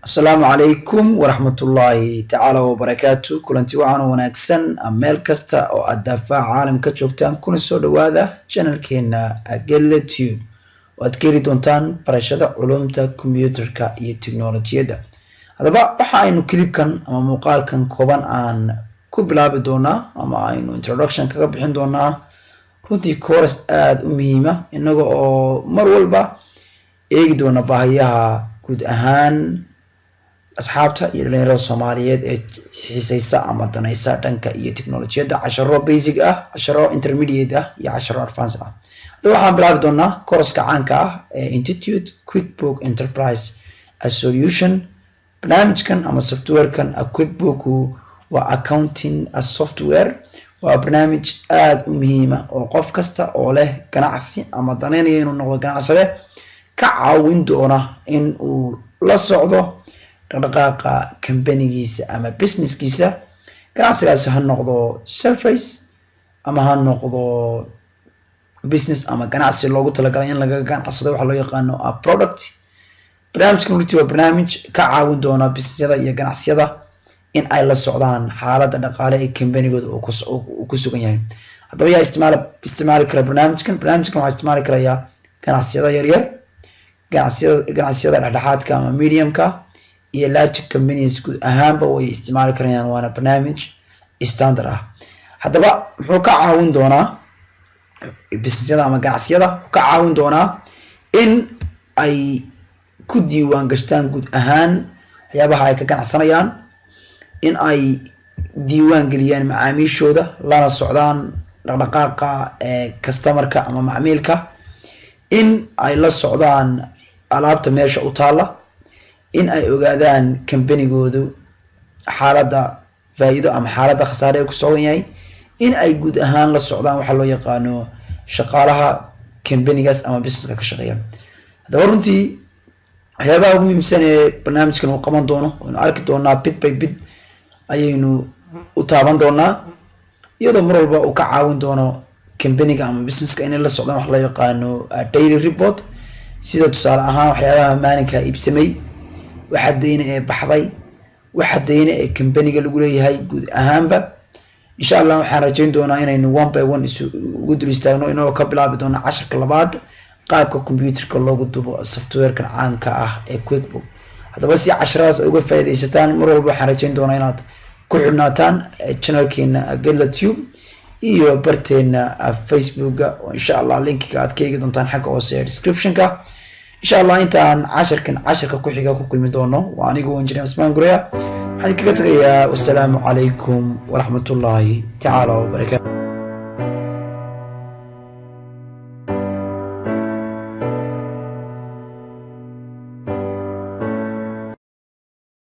السلام عليكم ورحمة الله تعالى وبركاته. كلنتي وعنا وناكسن أمال كستا أو أدفع عالم كتشوكتان كون سودو هذا channel كينا أجل تيوب وأتكيري دونتان برشادة علومتا كمبيوتركا iyo تكنولوجيادا. هذا بقى إنه كليب كان أما مقال كان كوبان عن كوبلاب دونا أما إنه introduction كقبحين دونا runtii course aad u muhiima inaga oo mar walba eegi doona baahiyaha guud ahaan asxaabta iyo dhalinyarada Soomaaliyeed ee xiisaysa ama danaysa dhanka iyo teknolojiyada casharo basic ah, casharo intermediate ah iyo casharo advanced ah. Hadda waxaan bilaabi doonaa course-ka caanka ah ee Institute QuickBook Enterprise a Solution. Barnaamijkan ama software-kan QuickBook waa accounting as software. waa barnaamij aad u muhiim ah oo qof kasta oo leh ganacsi ama daneynaya inuu noqdo ganacsade ka caawin doona in uu la socdo dhaqdhaqaaqa company-giisa ama business-kiisa. ganacsigaas ha noqdo service ama ha noqdo business ama ganacsi loogu talagalay in laga ganacsado waxa loo yaqaano product. barnaamijkan runtii waa barnaamij ka caawin doona businessyada iyo ganacsiyada in ay la socdaan xaaladda dhaqaale ee company-gooda uu ku sugan yahay. haddaba yaa isticmaali kara barnaamijkan waxaa isticmaali karaya ganacsiyada yaryar, ganacsiyada dhexdhexaadka ama mediumka iyo large companies guud ahaanba way isticmaali karayaan. waana barnaamij standard ah. haddaba muxuu ka caawin doonaa businessyada ama ganacsiyada? wuxuu ka caawin doonaa in ay ku diiwaan gashtaan guud ahaan waxyaabaha ay ka ganacsanayaan, in ay diiwaan geliyaan macaamiishooda, lana socdaan dhaqdhaqaaqa customer-ka ama macmiilka, in ay la socdaan alaabta meesha u taala, in ay ogaadaan company-goodu xaaladda faa'iido ama xaaladda khasaare ku socon yahay, in ay guud ahaan la socdaan waxa loo yaqaano shaqaalaha company-gaas ama business-ka ka shaqeeya. haddaba runtii waxyaabaha ugu muhiimsan ee barnaamijkan uu qaban doono waynu arki doonaa bit by bit ayaynu u taaban doonaa, iyadoo mar walba uu ka caawin doono company-ga ama business-ka inay la socdaan wax loo yaqaano daily report. sida tusaale ahaan waxyaabaha maalinka iibsamay, waxa deyna ee baxday, waxa deyna ee company-ga lagu leeyahay guud ahaanba. insha Allah waxaan rajayn doonaa inaynu one by one ugu dul istaagno inoo ka bilaabi doono casharka labaad qaabka computer-ka loogu dubo software-kan caanka ah ee QuickBook. haddaba si casharadaas uga faa'iidaysataan mar walba waxaan rajayn doonaa inaad ku xidhnaataan channelkeena Agela Tube iyo barteena Facebook-ga oo insha Allah linkiga aad ka eegi doontaan xagga hoose ee description-ka. insha Allah intaan casharka ku xiga ku kulmi doono waa anigu Engineer Usman Gureya. waxaan kaga tagayaa wassalaamu calaykum waraxmatullaahi tacaala wabarakaatuh.